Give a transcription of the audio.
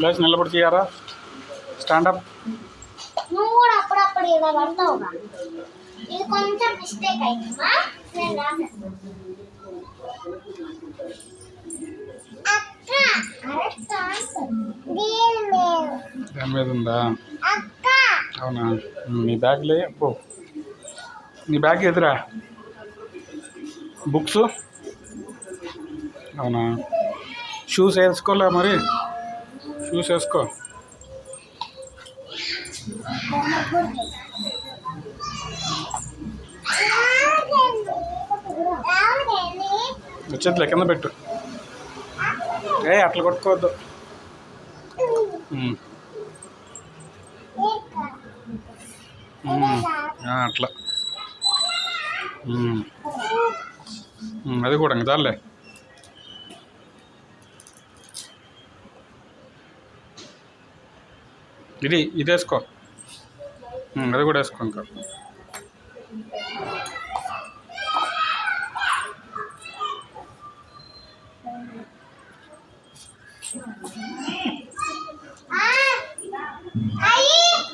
లేచి నిలబడి తీయారా? స్టాండప్. నువ్వు కూడా అప్పుడప్పుడు ఇలా పడతావుగా. ఇది కొంచెం మిస్టేక్ అయిందమ్మా. నేను రాసేస్తాను. అక్క దాని మీద ఉందా? అక్క అవునా? నీ బ్యాగ్లే పో. నీ బ్యాగ్ ఎదురా? బుక్స్ అవునా? షూస్ వేసుకోలే మరి? షూస్ వేసుకో. వచ్చేదిలే, కింద పెట్టు. అట్లా కొట్టుకోవద్దు. అట్లా అది కూడా ఇంకా చాలే. ఇది వేసుకో. అది కూడా వేసుకో. ఇంకా